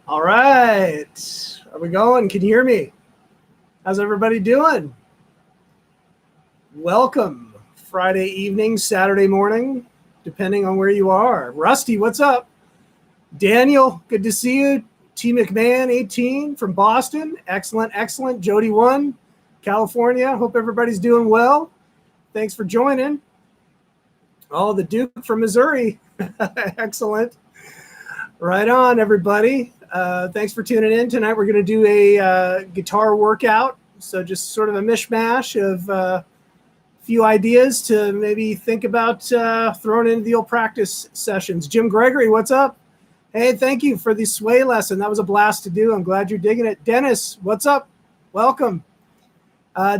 All right. Are we going? Can you hear me? How's everybody doing? Welcome. Friday evening, Saturday morning, depending on where you are. Rusty, what's up? Daniel, good to see you. T. McMahon, 18, from Boston. Excellent, excellent. Jody 1, California. Hope everybody's doing well. Thanks for joining. Oh, the Duke from Missouri. Excellent. Right on, everybody. Thanks for tuning in. Tonight we're going to do a guitar workout. So just sort of a mishmash of a few ideas to maybe think about throwing into the old practice sessions. Jim Gregory, what's up? Hey, thank you for the sway lesson. That was a blast to do. I'm glad you're digging it. Dennis, what's up? Welcome.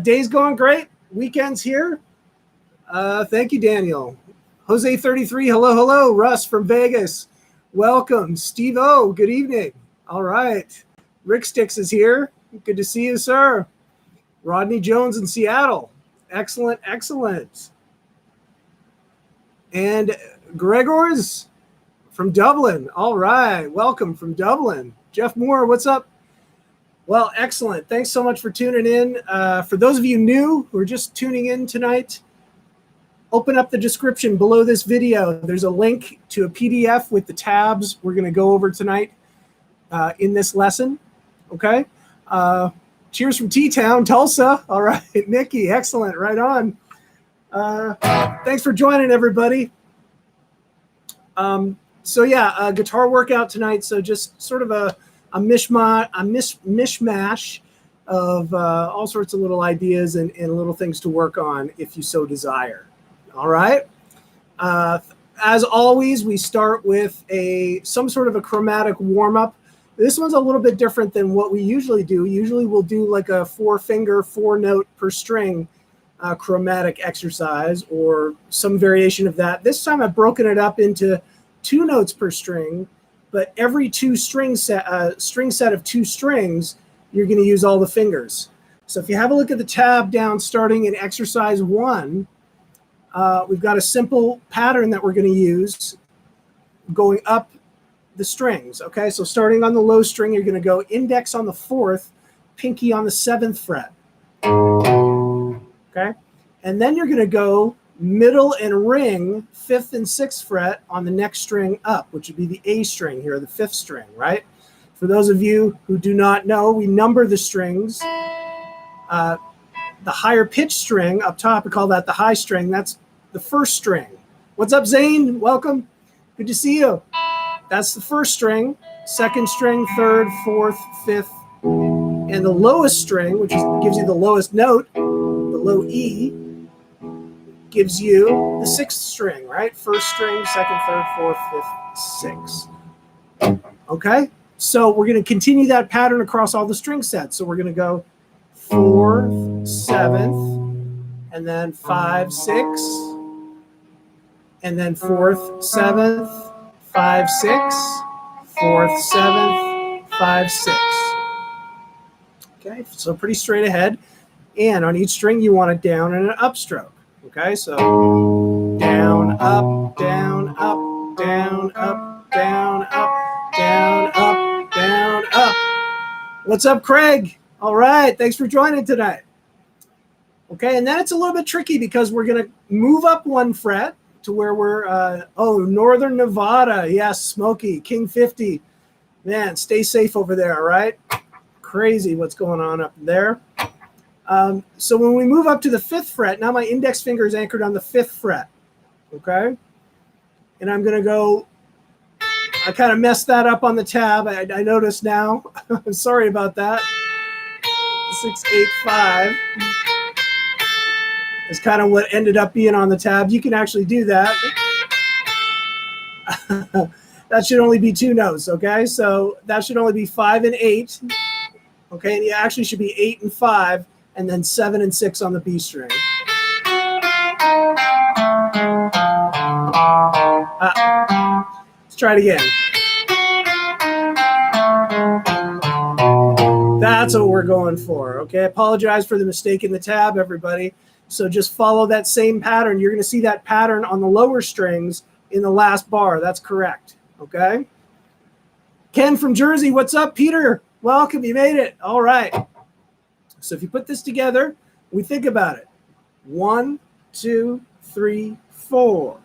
Day's going great. Weekend's here. Thank you, Daniel. Jose 33, hello, hello. Russ from Vegas, welcome. Steve O, good evening. All right. Rick Sticks is here. Good to see you, sir. Rodney Jones in Seattle. Excellent, excellent. And Gregor's from Dublin. All right. Welcome from Dublin. Jeff Moore, what's up? Well, excellent. Thanks so much for tuning in. For those of you new who are just tuning in tonight, open up the description below this video. There's a link to a PDF with the tabs we're going to go over tonight in this lesson. Okay. Cheers from T-Town, Tulsa. All right, Nikki, excellent. Right on. Thanks for joining, everybody. So yeah, guitar workout tonight. So just sort of a mishmash of all sorts of little ideas and little things to work on if you so desire. All right. As always, we start with some sort of a chromatic warm-up. This one's a little bit different than what we usually do. Usually we'll do like a 4-finger, 4-note per string chromatic exercise or some variation of that. This time I've broken it up into 2 notes per string, but every string set of 2 strings, you're going to use all the fingers. So if you have a look at the tab down starting in exercise 1, we've got a simple pattern that we're going to use going up the strings. Okay, so starting on the low string, you're going to go index on the 4th, pinky on the 7th fret. Okay, and then you're going to go middle and ring 5th and 6th fret on the next string up, which would be the A string here, the 5th string, right? For those of you who do not know, we number the strings. The higher pitch string up top, we call that the high string. That's the 1st string. What's up, Zane? Welcome. Good to see you. That's the 1st string, 2nd string, 3rd, 4th, 5th, and the lowest string, which gives you the lowest note, the low E, gives you the 6th string, right? 1st string, 2nd, 3rd, 4th, 5th, 6th. Okay, so we're going to continue that pattern across all the string sets. So we're going to go 4th, 7th, and then 5, 6, and then 4th, 7th, 5, 6, 4th, 7th, 5, 6. Okay, so pretty straight ahead. And on each string, you want a down and an up stroke. Okay, so down, up, down, up, down, up, down, up, down, up, down, up. What's up, Craig? All right, thanks for joining tonight. Okay, and then it's a little bit tricky because we're going to move up 1 fret to where we're, Northern Nevada. Yes, Smokey, King 50. Man, stay safe over there, all right? Crazy what's going on up there. So when we move up to the 5th fret, now my index finger is anchored on the 5th fret, okay? And I'm going to go, I kind of messed that up on the tab. I noticed now. Sorry about that. 6, 8, 5 is kind of what ended up being on the tab. You can actually do that. That should only be 2 notes, okay? So that should only be 5 and 8, okay? And it actually should be 8 and 5, and then 7 and 6 on the B string. Let's try it again. That's what we're going for, okay? I apologize for the mistake in the tab, everybody. So just follow that same pattern. You're going to see that pattern on the lower strings in the last bar. That's correct, okay? Ken from Jersey, what's up? Peter, welcome, you made it. All right. So if you put this together, we think about it. 1, 2, 3, 4.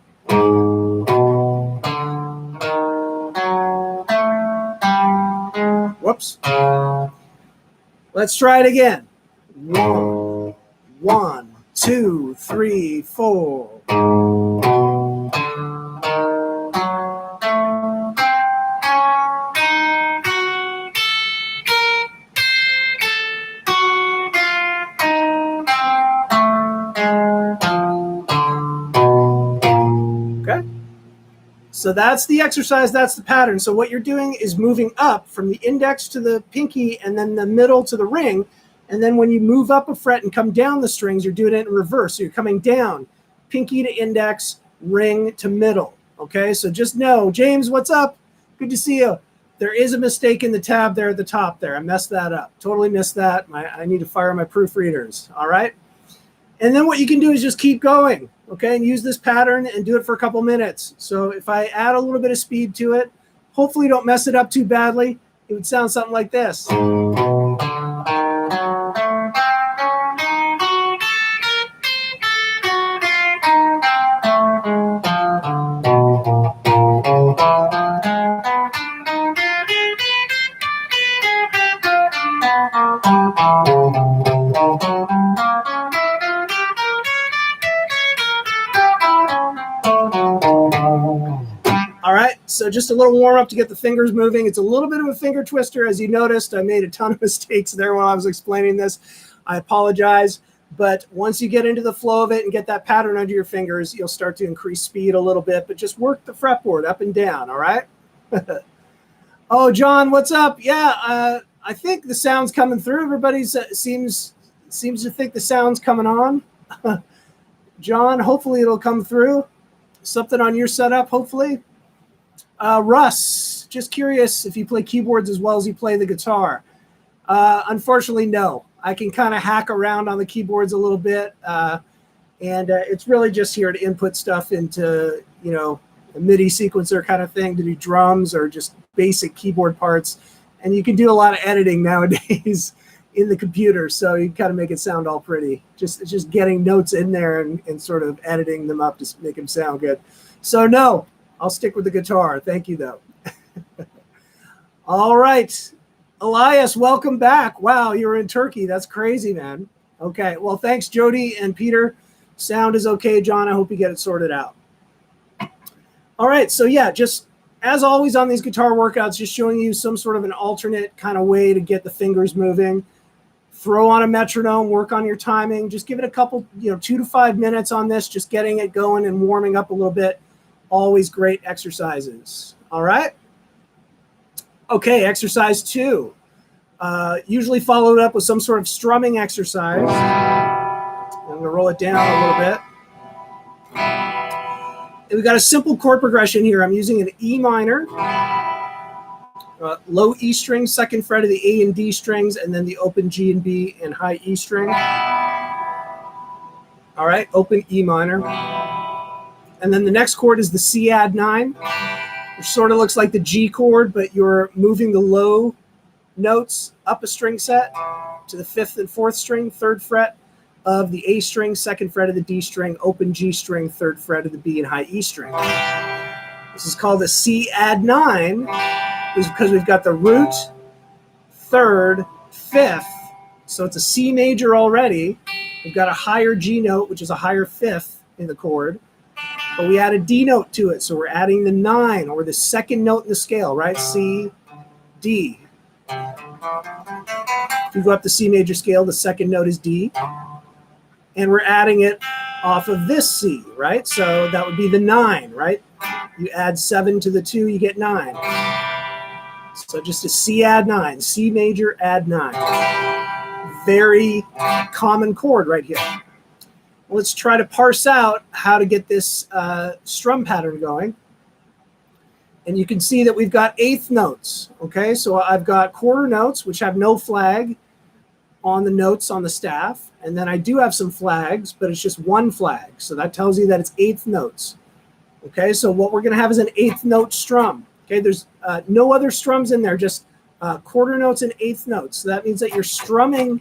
Whoops. Let's try it again. 1, 2, 3, 4. So that's the exercise, that's the pattern. So what you're doing is moving up from the index to the pinky and then the middle to the ring. And then when you move up a fret and come down the strings, you're doing it in reverse. So you're coming down, pinky to index, ring to middle. Okay, so just know, James, what's up? Good to see you. There is a mistake in the tab there at the top there. I messed that up. Totally missed that. I need to fire my proofreaders. All right. And then what you can do is just keep going, okay, and use this pattern and do it for a couple minutes. So if I add a little bit of speed to it, hopefully don't mess it up too badly. It would sound something like this. All right, so just a little warm up to get the fingers moving. It's a little bit of a finger twister. As you noticed, I made a ton of mistakes there while I was explaining this. I apologize, but once you get into the flow of it and get that pattern under your fingers, you'll start to increase speed a little bit, but just work the fretboard up and down, all right? Oh, John, what's up? Yeah, I think the sound's coming through. Everybody seems to think the sound's coming on. John, hopefully it'll come through. Something on your setup, hopefully. Russ, just curious if you play keyboards as well as you play the guitar. Unfortunately, no. I can kind of hack around on the keyboards a little bit, and it's really just here to input stuff into, you know, a MIDI sequencer kind of thing to do drums or just basic keyboard parts. And you can do a lot of editing nowadays in the computer, so you kind of make it sound all pretty. It's just getting notes in there and sort of editing them up to make them sound good. So no. I'll stick with the guitar. Thank you, though. All right. Elias, welcome back. Wow, you were in Turkey. That's crazy, man. Okay, well, thanks, Jody and Peter. Sound is okay, John. I hope you get it sorted out. All right, so yeah, just as always on these guitar workouts, just showing you some sort of an alternate kind of way to get the fingers moving. Throw on a metronome, work on your timing. Just give it a couple, 2 to 5 minutes on this, just getting it going and warming up a little bit. Always great exercises. All right. Okay, exercise 2. Usually followed up with some sort of strumming exercise. I'm going to roll it down a little bit. And we've got a simple chord progression here. I'm using an E minor, low E string, second fret of the A and D strings, and then the open G and B and high E string. All right, open E minor. And then the next chord is the C add 9, which sort of looks like the G chord, but you're moving the low notes up a string set to the 5th and 4th string, 3rd fret of the A string, 2nd fret of the D string, open G string, 3rd fret of the B and high E string. This is called a C add 9, is because we've got the root, 3rd, 5th, so it's a C major already. We've got a higher G note, which is a higher 5th in the chord. But we add a D note to it, so we're adding the 9, or the second note in the scale, right? C, D. If you go up the C major scale, the second note is D. And we're adding it off of this C, right? So that would be the 9, right? You add 7 to the 2, you get 9. So just a C add 9, C major add 9. Very common chord right here. Let's try to parse out how to get this strum pattern going. And you can see that we've got 8th notes, okay? So I've got quarter notes, which have no flag on the notes on the staff. And then I do have some flags, but it's just one flag. So that tells you that it's 8th notes. Okay, so what we're going to have is an 8th note strum. Okay, there's no other strums in there, just quarter notes and eighth notes. So that means that your strumming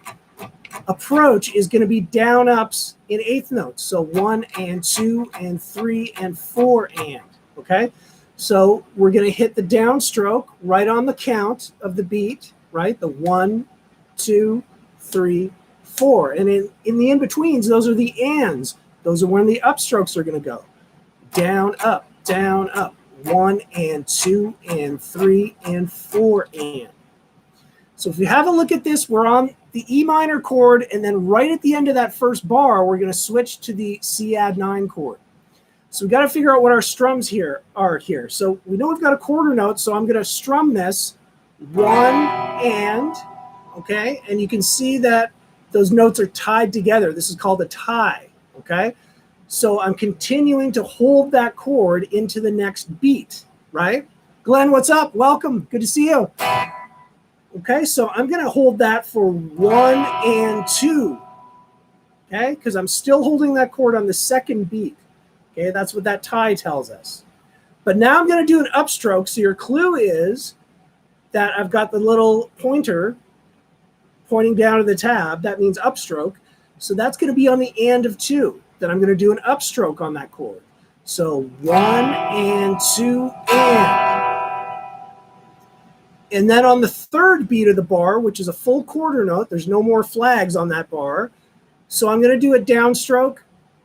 approach is going to be down ups in eighth notes. So 1 and 2 and 3 and 4 and. Okay, so we're going to hit the downstroke right on the count of the beat, right? The 1, 2, 3, 4. And in the in-betweens, those are the ands. Those are when the upstrokes are going to go. Down, up, 1 and 2 and 3 and 4 and. So if you have a look at this, we're on the E minor chord, and then right at the end of that first bar, we're going to switch to the C add 9 chord. So we've got to figure out what our strums here are here. So we know we've got a quarter note, so I'm going to strum this 1 and, okay? And you can see that those notes are tied together. This is called a tie, okay? So I'm continuing to hold that chord into the next beat, right? Glenn, what's up? Welcome. Good to see you. Okay, so I'm going to hold that for 1 and 2, okay? Because I'm still holding that chord on the second beat, okay? That's what that tie tells us. But now I'm going to do an upstroke, so your clue is that I've got the little pointer pointing down to the tab. That means upstroke. So that's going to be on the and of 2. Then I'm going to do an upstroke on that chord. So 1 and 2 and. And then on the third beat of the bar, which is a full quarter note, there's no more flags on that bar. So I'm going to do a downstroke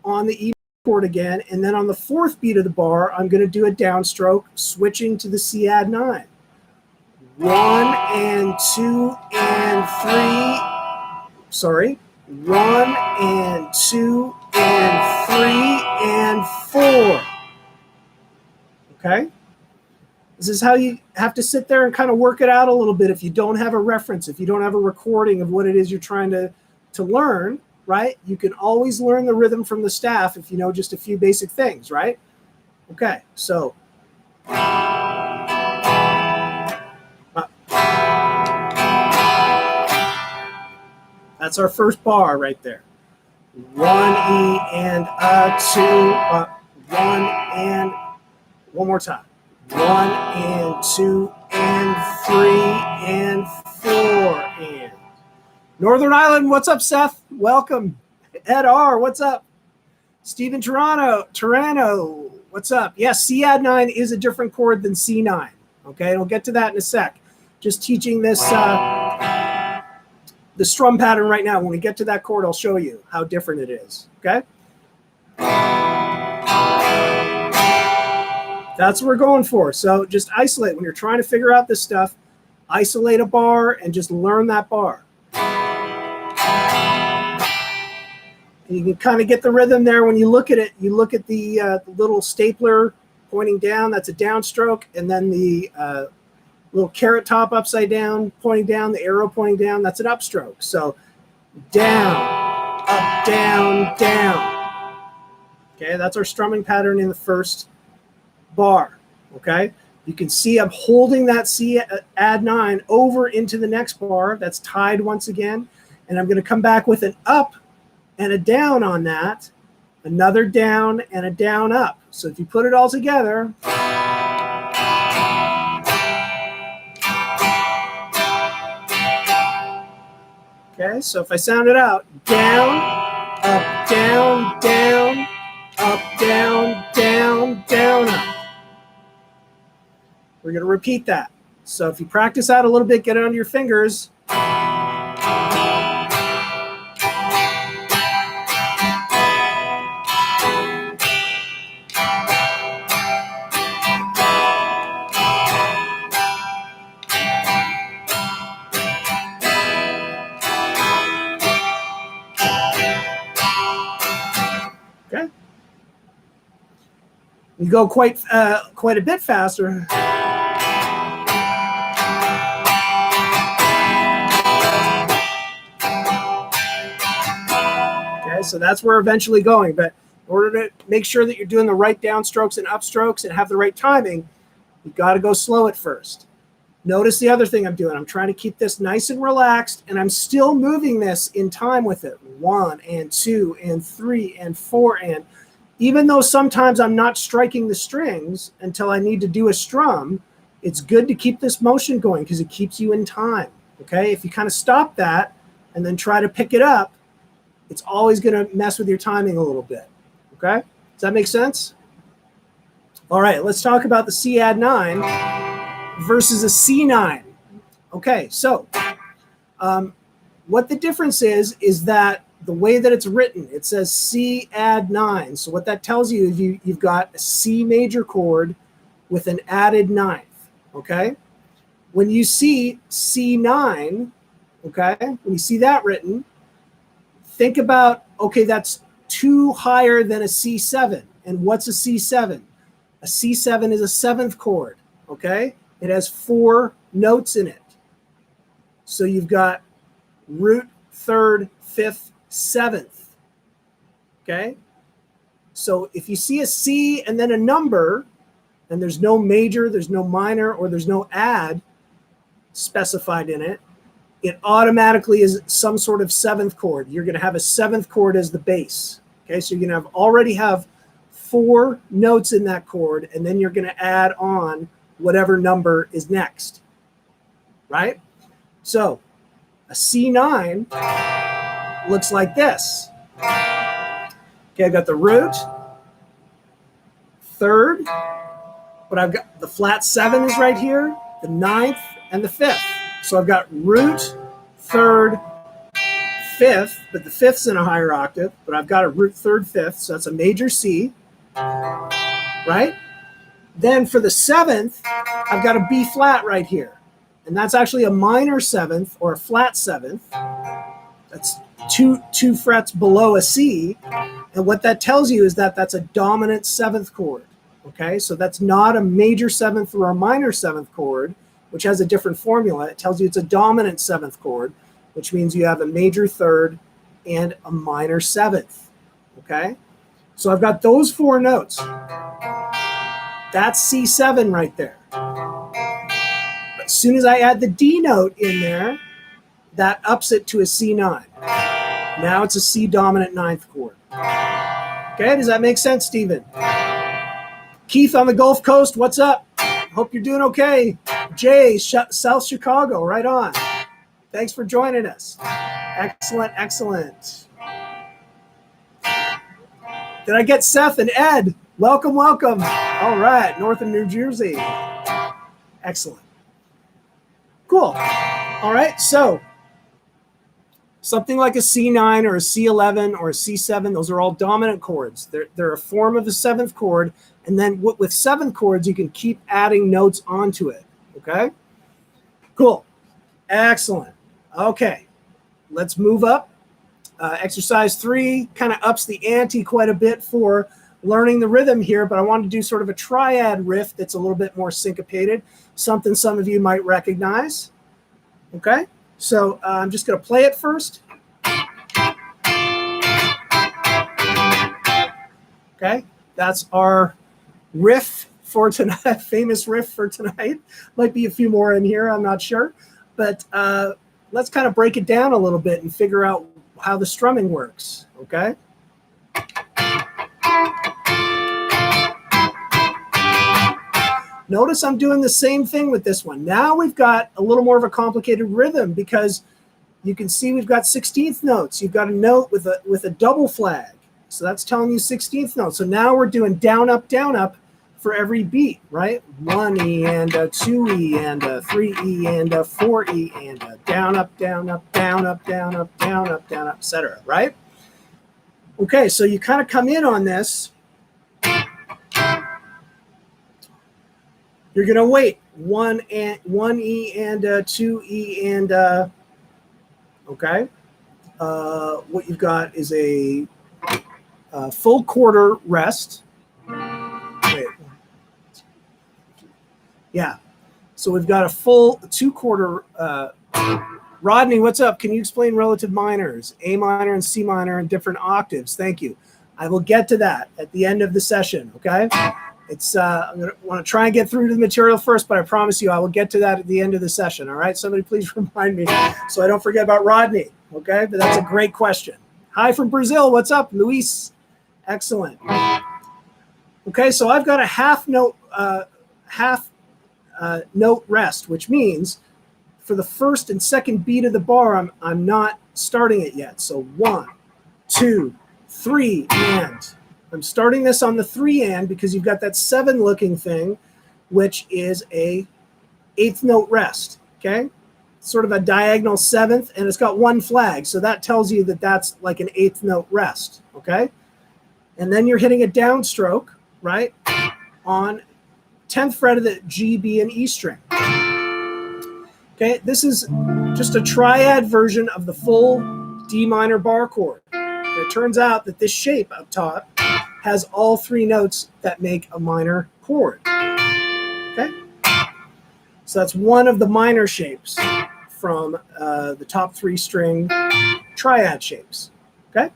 on the E chord again. And then on the fourth beat of the bar, I'm going to do a downstroke, switching to the C add 9. 1 and 2 and 3. Sorry. 1 and 2 and 3 and 4. Okay? This is how you have to sit there and kind of work it out a little bit if you don't have a reference, if you don't have a recording of what it is you're trying to learn, right? You can always learn the rhythm from the staff if you know just a few basic things, right? Okay, so. That's our first bar right there. 1 E and a 2, 1 and, one more time. 1 and 2 and 3 and 4 and. Northern Ireland, what's up, Seth? Welcome. Ed R, what's up? Stephen Tarano, what's up? Yes, C add 9 is a different chord than C9. Okay, we'll get to that in a sec. Just teaching this, the strum pattern right now. When we get to that chord, I'll show you how different it is. Okay? That's what we're going for. So just isolate. When you're trying to figure out this stuff, isolate a bar and just learn that bar. And you can kind of get the rhythm there when you look at it. You look at the little stapler pointing down. That's a downstroke. And then the little carrot top upside down, pointing down, the arrow pointing down. That's an upstroke. So down, up, down, down. Okay, that's our strumming pattern in the first bar. Okay, you can see I'm holding that C add 9 over into the next bar. That's tied once again, and I'm going to come back with an up and a down on that, another down and a down up. So if you put it all together, okay, so if I sound it out, down, up, down, down, up, down, down, down, up. We're going to repeat that. So if you practice out a little bit, get it under your fingers. Okay. You go quite a bit faster. So that's where we're eventually going. But in order to make sure that you're doing the right downstrokes and upstrokes and have the right timing, you've got to go slow at first. Notice the other thing I'm doing. I'm trying to keep this nice and relaxed, and I'm still moving this in time with it. 1 and 2 and 3 and 4 and. Even though sometimes I'm not striking the strings until I need to do a strum, it's good to keep this motion going because it keeps you in time. Okay, if you kind of stop that and then try to pick it up, it's always going to mess with your timing a little bit. Okay, does that make sense? All right, let's talk about the C add 9 versus a C9. Okay, so what the difference is that the way that it's written, it says C add 9. So what that tells you is you've got a C major chord with an added ninth. Okay, when you see C9, okay, when you see that written, think about, okay, that's 2 higher than a C7. And what's a C7? A C7 is a 7th chord, okay? It has 4 notes in it. So you've got root, 3rd, 5th, 7th, okay? So if you see a C and then a number, and there's no major, there's no minor, or there's no add specified in it, it automatically is some sort of 7th chord. You're going to have a 7th chord as the bass. Okay, so you're going to already have 4 notes in that chord, and then you're going to add on whatever number is next, right? So a C9 looks like this. Okay, I've got the root, 3rd, but I've got the flat 7 is right here, the 9th, and the 5th. So I've got root, 3rd, 5th, but the 5th's in a higher octave, but I've got a root, 3rd, 5th, so that's a major C, right? Then for the 7th, I've got a B flat right here, and that's actually a minor 7th or a flat 7th. That's two frets below a C, and what that tells you is that that's a dominant 7th chord. Okay, so that's not a major 7th or a minor 7th chord, which has a different formula. It tells you it's a dominant 7th chord, which means you have a major 3rd and a minor 7th. Okay, so I've got those 4 notes. That's C7 right there. But as soon as I add the D note in there, that ups it to a C9. Now it's a C dominant 9th chord. Okay, does that make sense, Stephen? Keith on the Gulf Coast, what's up? Hope you're doing okay. Jay, South Chicago, right on. Thanks for joining us. Excellent, excellent. Did I get Seth and Ed? Welcome, welcome. All right, northern New Jersey. Excellent. Cool. All right, so something like a C9 or a C11 or a C7, those are all dominant chords. They're a form of the 7th chord, and then with 7th chords, you can keep adding notes onto it, okay? Cool. Excellent. Okay, let's move up. Exercise 3 kind of ups the ante quite a bit for learning the rhythm here, but I wanted to do sort of a triad riff that's a little bit more syncopated, something some of you might recognize, okay? So I'm just going to play it first. Okay, that's our riff for tonight, famous riff for tonight. Might be a few more in here, I'm not sure. But let's kind of break it down a little bit and figure out how the strumming works, okay? Notice I'm doing the same thing with this one. Now we've got a little more of a complicated rhythm because you can see we've got 16th notes. You've got a note with a double flag. So that's telling you 16th note. So now we're doing down, up for every beat, right? 1E and a 2E and a 3E and a 4E and a down, up, down, up, down, up, down, up, down, up, down, up, etc., right? Okay, so you kind of come in on this. You're going to wait 1E and 2E and okay. What you've got is a full quarter rest. Wait. Yeah. So we've got a full 2/4. Rodney, what's up? Can you explain relative minors, A minor and C minor in different octaves? Thank you. I will get to that at the end of the session. Okay. It's I'm going to want to try and get through to the material first, but I promise you I will get to that at the end of the session. All right. Somebody please remind me so I don't forget about Rodney. Okay. But that's a great question. Hi from Brazil. What's up, Luis? Excellent. Okay. So I've got a half note, note rest, which means for the first and second beat of the bar, I'm not starting it yet. So 1, 2, 3, and. I'm starting this on the 3 and because you've got that 7 looking thing, which is a 8th note rest, okay? Sort of a diagonal 7th, and it's got 1 flag. So that tells you that that's like an 8th note rest, okay? And then you're hitting a downstroke, right, on 10th fret of the G, B, and E string. Okay, this is just a triad version of the full D minor bar chord. And it turns out that this shape up top has all 3 notes that make a minor chord. Okay, so that's one of the minor shapes from the top 3 string triad shapes. Okay,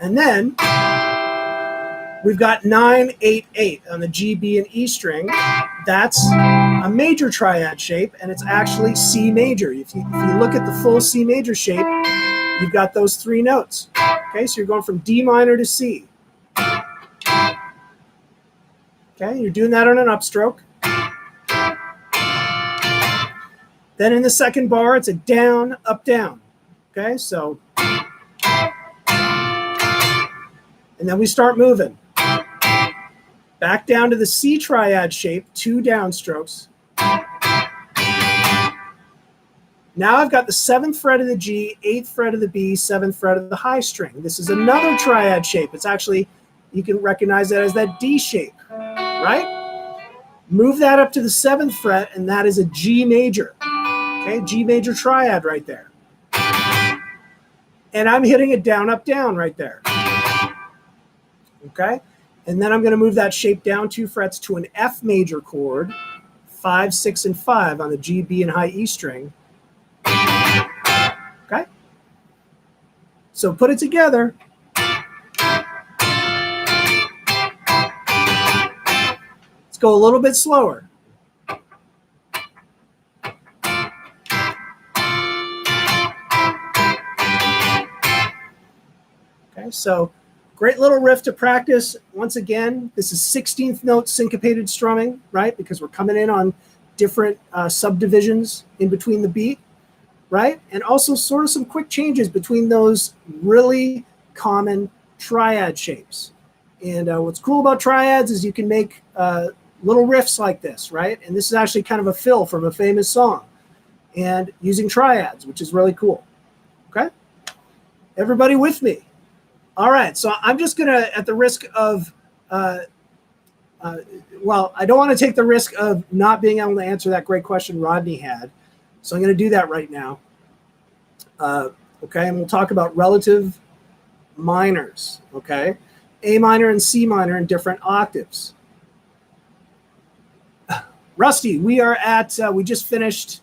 and then we've got 9, 8, 8 on the G, B, and E string. That's a major triad shape, and it's actually C major. If you look at the full C major shape, you've got those 3 notes. Okay, so you're going from D minor to C. Okay, you're doing that on an upstroke. Then in the second bar, it's a down, up, down. Okay, so, and then we start moving. Back down to the C triad shape, 2 downstrokes. Now I've got the 7th fret of the G, 8th fret of the B, 7th fret of the high string. This is another triad shape. It's actually, you can recognize that as that D shape, right? Move that up to the 7th fret, and that is a G major. Okay, G major triad right there. And I'm hitting a down, up, down right there. Okay, and then I'm going to move that shape down 2 frets to an F major chord, 5, 6, and 5 on the G, B, and high E string. Okay, so put it together. Let's go a little bit slower. Okay, so great little riff to practice. Once again, this is 16th note syncopated strumming, right? Because we're coming in on different subdivisions in between the beat, right? And also sort of some quick changes between those really common triad shapes. And what's cool about triads is you can make little riffs like this, right? And this is actually kind of a fill from a famous song and using triads, which is really cool. Okay? Everybody with me? All right, so I'm just going to, at the risk of, well, I don't want to take the risk of not being able to answer that great question Rodney had. So I'm going to do that right now. Okay, and we'll talk about relative minors, okay? A minor and C minor in different octaves. Rusty, we are at, we just finished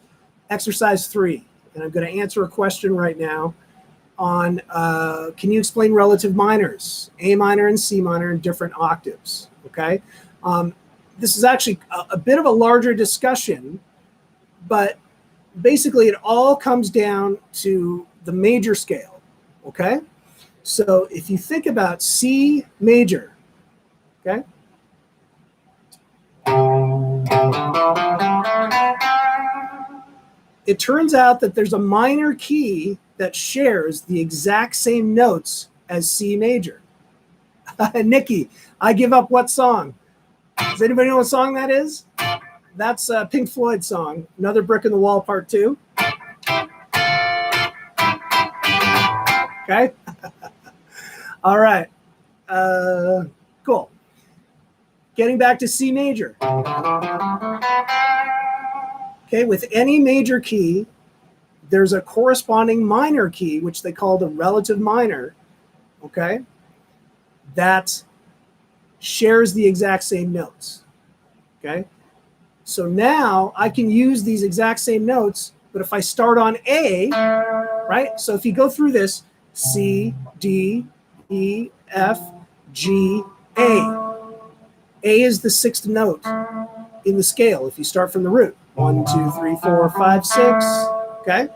exercise 3, and I'm going to answer a question right now on, can you explain relative minors, A minor and C minor in different octaves, okay? This is actually a bit of a larger discussion, but basically it all comes down to the major scale, okay? So if you think about C major, okay? It turns out that there's a minor key that shares the exact same notes as C major. Nikki, I Give Up What Song? Does anybody know what song that is? That's a Pink Floyd song, Another Brick in the Wall Part 2. Okay? All right. Cool. Getting back to C major. Okay, with any major key, there's a corresponding minor key, which they call the relative minor, okay, that shares the exact same notes, okay? So now I can use these exact same notes, but if I start on A, right? So if you go through this, C, D, E, F, G, A. A is the 6th note in the scale if you start from the root. 1, 2, 3, 4, 5, 6, okay?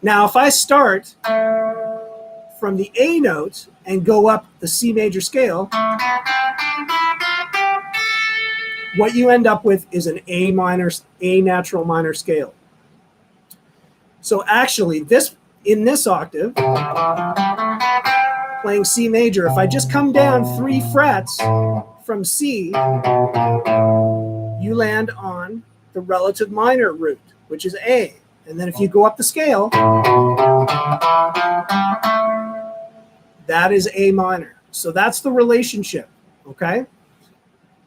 Now, if I start from the A note and go up the C major scale, what you end up with is an A natural minor scale. So actually, in this octave, playing C major, if I just come down 3 frets from C, you land on the relative minor root, which is A. And then if you go up the scale, that is A minor. So that's the relationship, okay?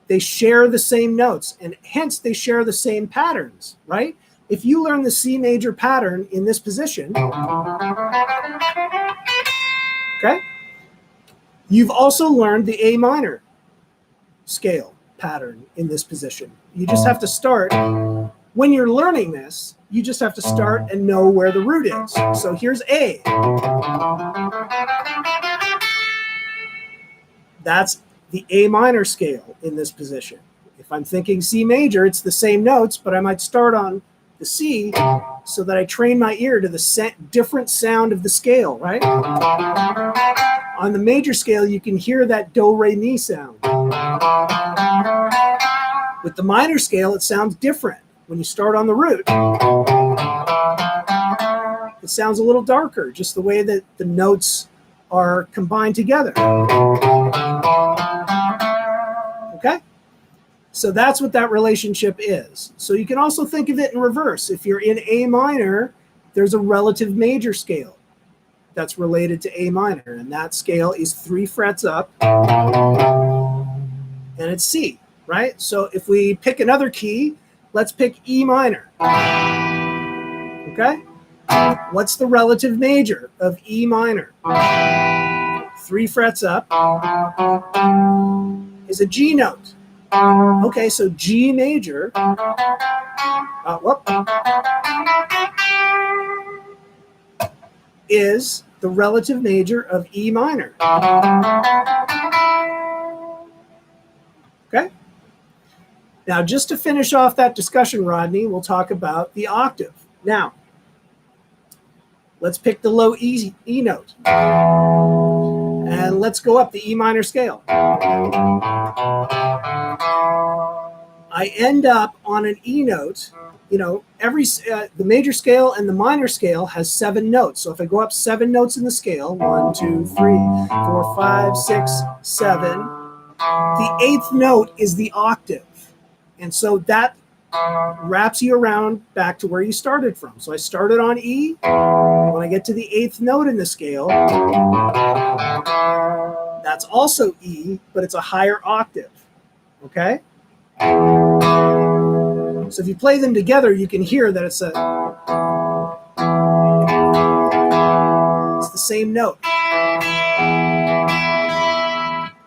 They share the same notes, and hence they share the same patterns, right? If you learn the C major pattern in this position, okay, you've also learned the A minor scale pattern in this position. You just have to start, when you're learning this, you just have to start and know where the root is. So here's A. That's the A minor scale in this position. If I'm thinking C major, it's the same notes, but I might start on the C so that I train my ear to the different sound of the scale, right? On the major scale, you can hear that do, re, mi sound. With the minor scale, it sounds different. When you start on the root, it sounds a little darker, just the way that the notes are combined together. Okay? So that's what that relationship is. So you can also think of it in reverse. If you're in A minor, there's a relative major scale that's related to A minor, and that scale is 3 frets up, and it's C, right? So if we pick another key, let's pick E minor. Okay? What's the relative major of E minor? 3 frets up is a G note. Okay, so G major, is the relative major of E minor. Okay? Now, just to finish off that discussion, Rodney, we'll talk about the octave. Now, let's pick the low E note. And let's go up the E minor scale. I end up on an E note. You know, the major scale and the minor scale has 7 notes. So if I go up 7 notes in the scale, 1, 2, 3, 4, 5, 6, 7, the 8th note is the octave. And so that wraps you around back to where you started from. So I started on E. When I get to the 8th note in the scale, that's also E, but it's a higher octave. Okay? So if you play them together, you can hear that it's the same note.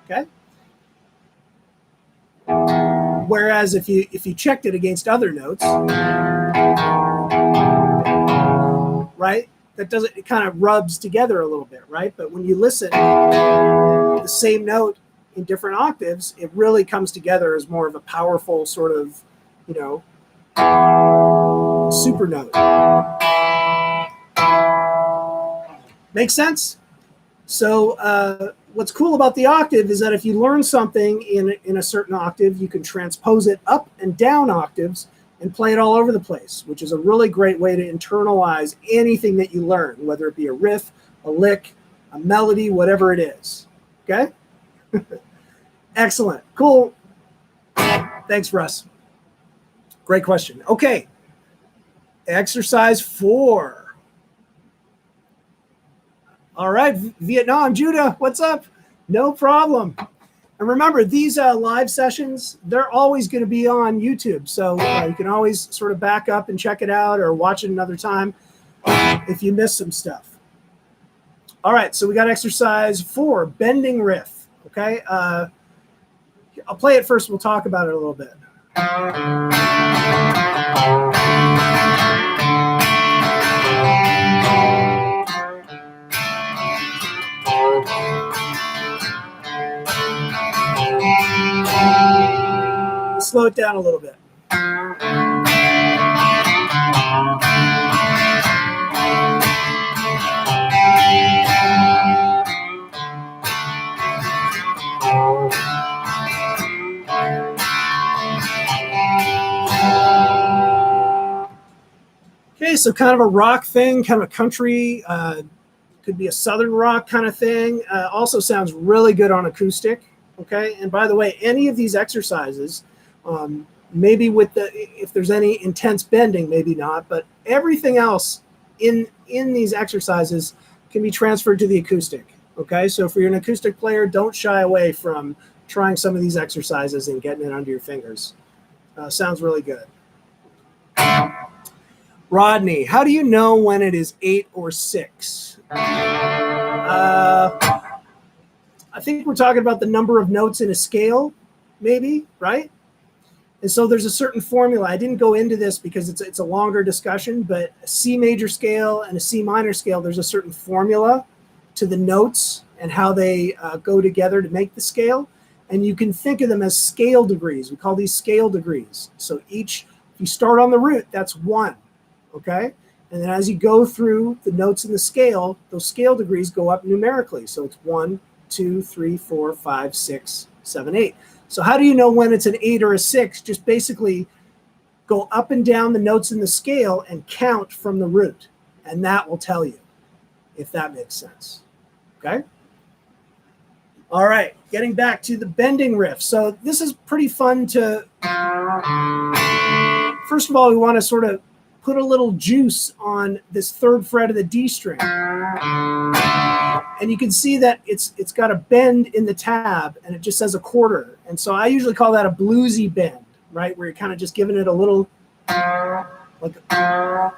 Okay? Whereas if you checked it against other notes, right? It kind of rubs together a little bit, right? But when you listen, the same note in different octaves, it really comes together as more of a powerful sort of, super note. Make sense? So what's cool about the octave is that if you learn something in a certain octave, you can transpose it up and down octaves and play it all over the place, which is a really great way to internalize anything that you learn, whether it be a riff, a lick, a melody, whatever it is. Okay? Excellent. Cool. Thanks, Russ. Great question. Okay. Exercise 4. All right, Vietnam, Judah, what's up? No problem. And remember, these live sessions, they're always going to be on YouTube. So you can always sort of back up and check it out or watch it another time if you miss some stuff. All right, so we got exercise 4, bending riff. Okay, I'll play it first. We'll talk about it a little bit. Slow it down a little bit. so kind of a rock thing, kind of a country, could be a southern rock kind of thing. Also sounds really good on acoustic. Okay, and by the way, any of these exercises, maybe with if there's any intense bending, maybe not, but everything else in these exercises can be transferred to the acoustic. Okay, so if you're an acoustic player, don't shy away from trying some of these exercises and getting it under your fingers. Sounds really good. Rodney, how do you know when it is 8 or 6? I think we're talking about the number of notes in a scale, maybe, right? And so there's a certain formula. I didn't go into this because it's a longer discussion, but a C major scale and a C minor scale, there's a certain formula to the notes and how they go together to make the scale. And you can think of them as scale degrees. We call these scale degrees. So if you start on the root, that's 1, okay? And then as you go through the notes in the scale, those scale degrees go up numerically. So it's 1, 2, 3, 4, 5, 6, 7, 8. So how do you know when it's an 8 or a 6? Just basically go up and down the notes in the scale and count from the root. And that will tell you, if that makes sense. Okay? All right, getting back to the bending riff. So this is pretty fun to... First of all, we want to sort of put a little juice on this 3rd fret of the D string. And you can see that it's got a bend in the tab, and it just says 1/4. And so I usually call that a bluesy bend, right? Where you're kind of just giving it a little, like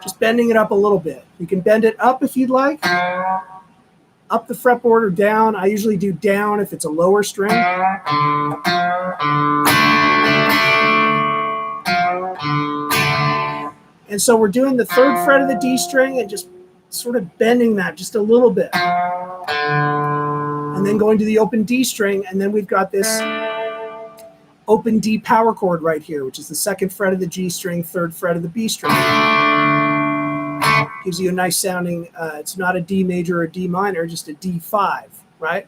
just bending it up a little bit. You can bend it up if you'd like, up the fretboard or down. I usually do down if it's a lower string. And so we're doing the 3rd fret of the D string and just sort of bending that just a little bit. And then going to the open D string, and then we've got this open D power chord right here, which is the 2nd fret of the G string, 3rd fret of the B string. Gives you a nice sounding, it's not a D major or D minor, just a D5, right?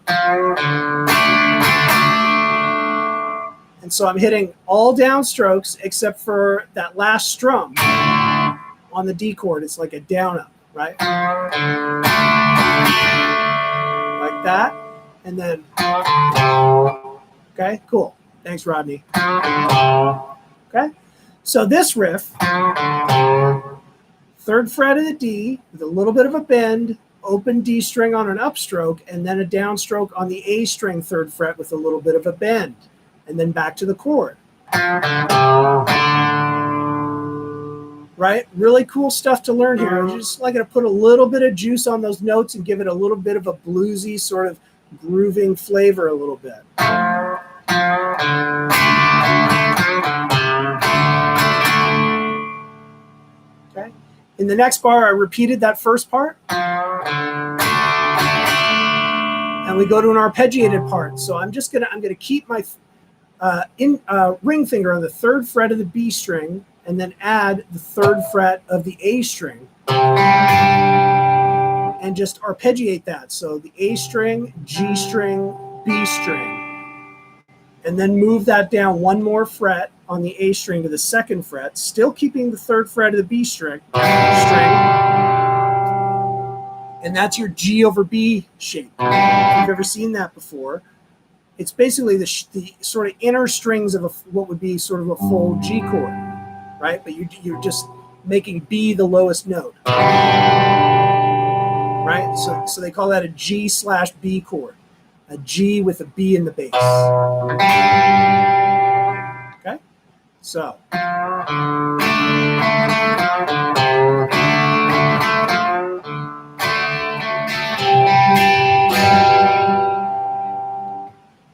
And so I'm hitting all downstrokes except for that last strum on the D chord. It's like a down up, right? Like that. And then, okay, cool. Thanks, Rodney. Okay, so this riff, 3rd fret of the D with a little bit of a bend, open D string on an upstroke, and then a downstroke on the A string 3rd fret with a little bit of a bend, and then back to the chord. Right? Really cool stuff to learn here. I just like to put a little bit of juice on those notes and give it a little bit of a bluesy sort of grooving flavor a little bit. Okay. In the next bar, I repeated that first part. And we go to an arpeggiated part. So I'm gonna keep my ring finger on the 3rd fret of the B string, and then add the 3rd fret of the A string, and just arpeggiate that. So the A string, G string, B string, and then move that down 1 more fret on the A string to the 2nd fret, still keeping the 3rd fret of the B string, and that's your G over B shape. If you've ever seen that before, it's basically the sort of inner strings of what would be sort of a full G chord, right? But you're just making B the lowest note, right? So they call that a G/B chord, a G with a B in the bass. Okay, so.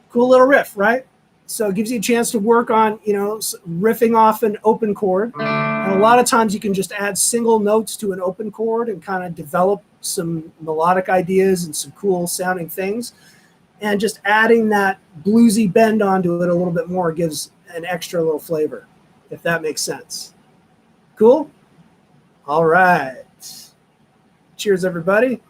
Cool little riff, right? So it gives you a chance to work on, riffing off an open chord. And a lot of times you can just add single notes to an open chord and kind of develop some melodic ideas and some cool sounding things. And just adding that bluesy bend onto it a little bit more gives an extra little flavor, if that makes sense. Cool? All right. Cheers, everybody.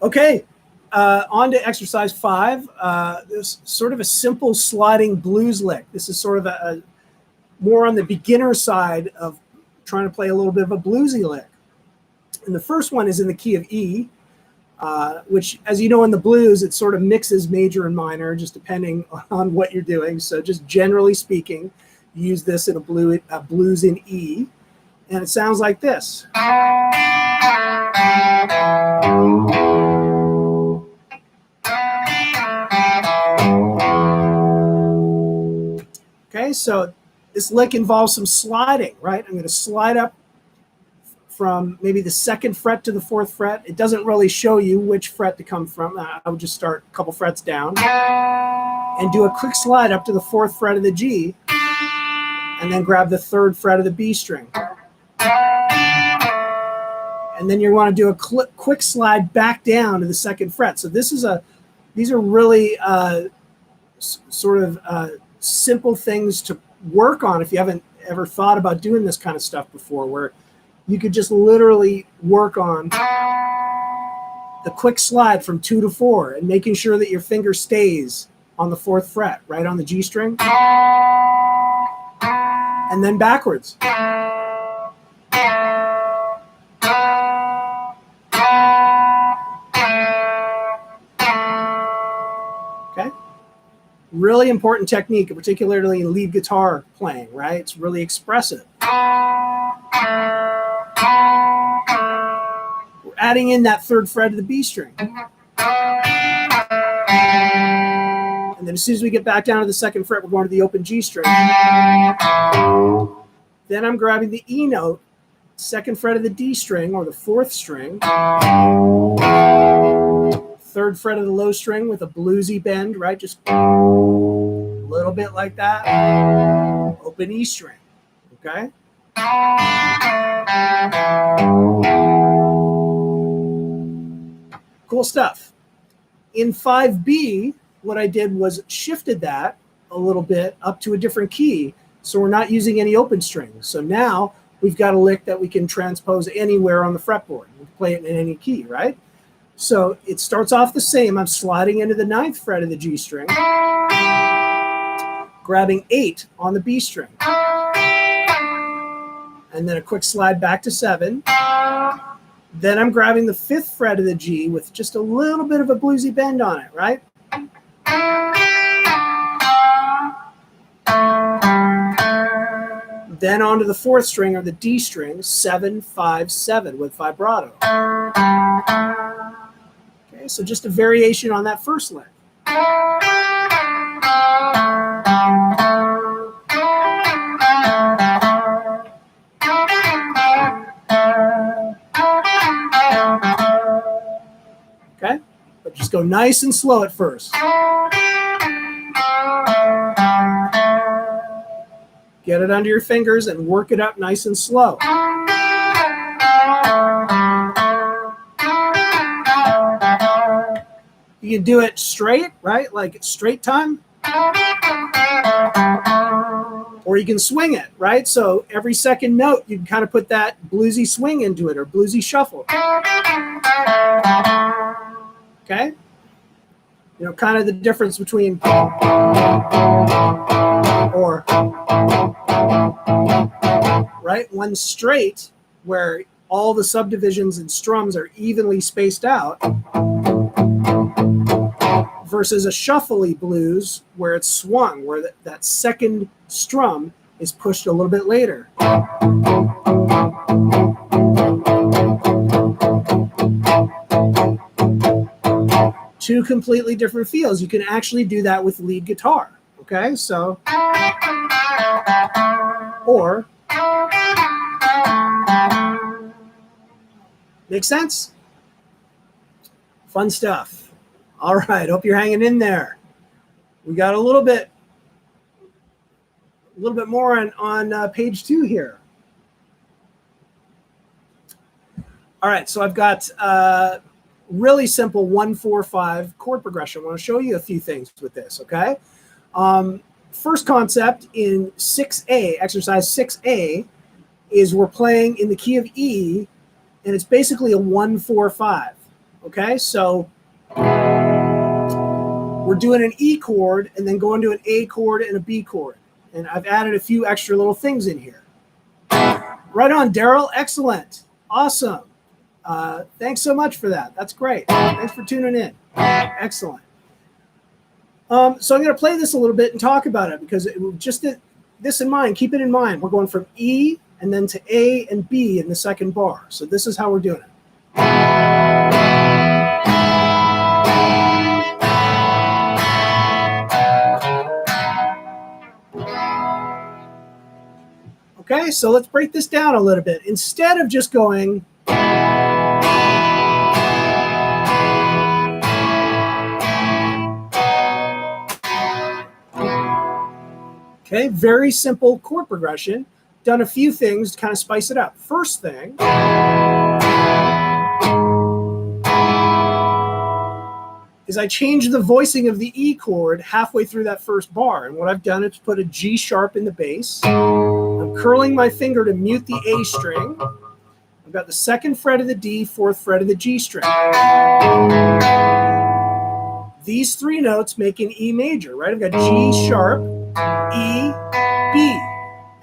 Okay, on to exercise 5. This sort of a simple sliding blues lick. This is sort of more on the beginner side of trying to play a little bit of a bluesy lick. And the first one is in the key of E, which, as you know, in the blues, it sort of mixes major and minor, just depending on what you're doing. So just generally speaking, use this in a blues in E, and it sounds like this. Okay, so this lick involves some sliding, right? I'm going to slide up from maybe the 2nd fret to the 4th fret. It doesn't really show you which fret to come from. I would just start a couple frets down and do a quick slide up to the 4th fret of the G, and then grab the 3rd fret of the B string. And then you want to do a quick slide back down to the 2nd fret. So these are really sort of simple things to work on if you haven't ever thought about doing this kind of stuff before, where you could just literally work on the quick slide from 2 to 4 and making sure that your finger stays on the 4th fret, right on the G string, and then backwards. Okay? Really important technique, particularly in lead guitar playing, right? It's really expressive. We're adding in that 3rd fret of the B string. And then as soon as we get back down to the 2nd fret, we're going to the open G string. Then I'm grabbing the E note, 2nd fret of the D string or the 4th string, 3rd fret of the low string with a bluesy bend, right? Just a little bit like that. Open E string, okay? Cool stuff. In 5B, what I did was shifted that a little bit up to a different key, so we're not using any open strings. So now we've got a lick that we can transpose anywhere on the fretboard. We can play it in any key, right? So it starts off the same. I'm sliding into the 9th fret of the G string, grabbing 8 on the B string, and then a quick slide back to 7. Then I'm grabbing the 5th fret of the G with just a little bit of a bluesy bend on it, right? Then onto the 4th string or the D string, 7, 5, 7 with vibrato. Okay, so just a variation on that first lick. Okay, but just go nice and slow at first. Get it under your fingers and work it up nice and slow. You can do it straight, right? Like it's straight time. Or you can swing it, right? So every second note, you can kind of put that bluesy swing into it or bluesy shuffle. Okay? You know, kind of the difference between or, right? One straight, where all the subdivisions and strums are evenly spaced out, versus a shuffly blues where it's swung, where that second strum is pushed a little bit later. Two completely different feels. You can actually do that with lead guitar. Okay, so, or, make sense? Fun stuff. All right, hope you're hanging in there. We got a little bit more on page 2 here. All right, so I've got really simple 1-4-5 chord progression. I want to show you a few things with this, okay? First concept in 6A, exercise 6A, is we're playing in the key of E, and it's basically a 1-4-5, okay? So we're doing an E chord and then going to an A chord and a B chord. And I've added a few extra little things in here. Right on, Daryl. Excellent. Awesome. Thanks so much for that. That's great. Thanks for tuning in. Excellent. So I'm going to play this a little bit and talk about it because just this in mind, keep it in mind. We're going from E and then to A and B in the second bar. So this is how we're doing it. Okay, so let's break this down a little bit. Instead of just going okay, very simple chord progression. Done a few things to kind of spice it up. First thing is I changed the voicing of the E chord halfway through that first bar. And what I've done is put a G sharp in the bass. I'm curling my finger to mute the A string. I've got the second fret of the D, fourth fret of the G string. These three notes make an E major, right? I've got G sharp, E, B.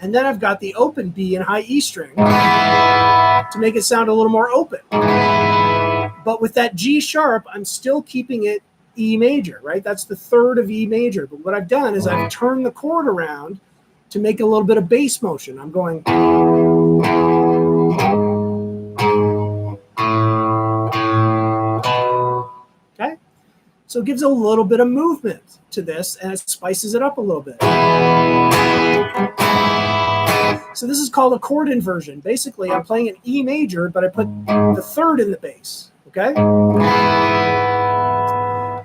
And then I've got the open B and high E string to make it sound a little more open. But with that G sharp, I'm still keeping it E major, right? That's the third of E major. But what I've done is I've turned the chord around to make a little bit of bass motion. I'm going. Okay? So it gives a little bit of movement to this, and it spices it up a little bit. So this is called a chord inversion. Basically, I'm playing an E major, but I put the third in the bass. Okay?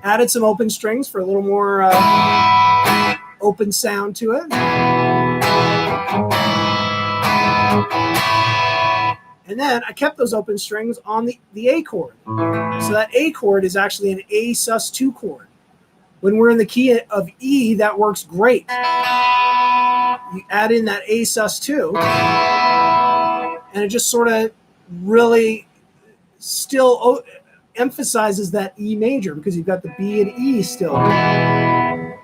Added some open strings for a little more open sound to it. And then I kept those open strings on the A chord. So that A chord is actually an A sus2 chord. When we're in the key of E, that works great. You add in that A sus2, and it just sort of really still emphasizes that E major because you've got the B and E still. And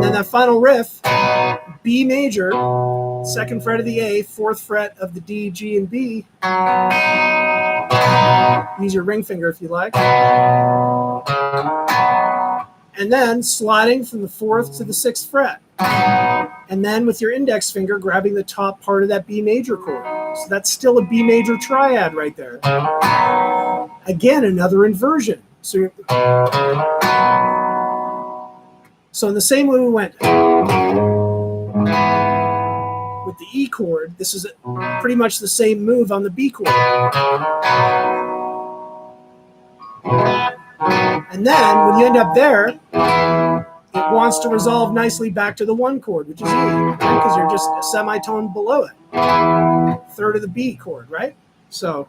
then that final riff, B major, second fret of the A, fourth fret of the D, G, and B. Use your ring finger if you like. And then sliding from the fourth to the sixth fret. And then with your index finger, grabbing the top part of that B major chord. So that's still a B major triad right there. Again, another inversion. So in the same way we went with the E chord, this is pretty much the same move on the B chord. And then when you end up there, it wants to resolve nicely back to the one chord, which is E, right? Because you're just a semitone below it. Third of the B chord, right? So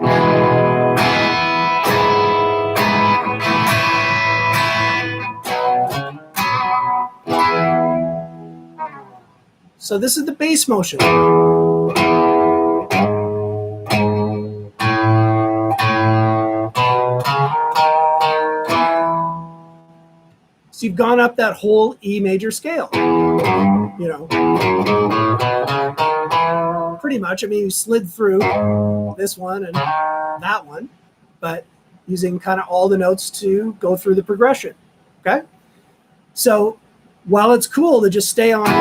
this is the bass motion. So you've gone up that whole E major scale, you know, pretty much. I mean, you slid through this one and that one, but using kind of all the notes to go through the progression, okay? So while it's cool to just stay on E,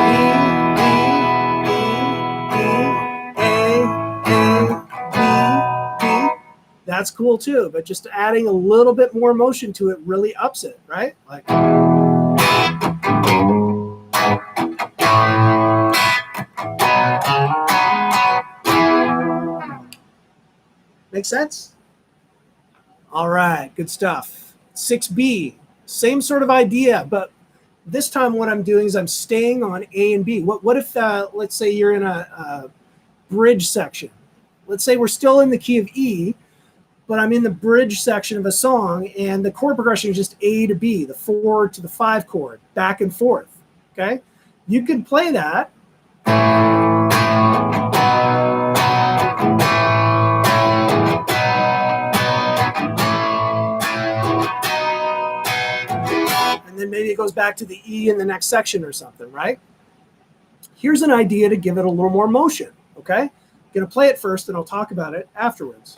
that's cool too, but just adding a little bit more motion to it really ups it, right? Like, make sense? All right, good stuff. 6B, same sort of idea, but this time what I'm doing is I'm staying on A and B. What if, let's say you're in a bridge section. Let's say we're still in the key of E, but I'm in the bridge section of a song, and the chord progression is just A to B, the 4 to the 5 chord, back and forth, okay? You could play that. And and then maybe it goes back to the E in the next section or something, right? Here's an idea to give it a little more motion, okay? I'm going to play it first, and I'll talk about it afterwards.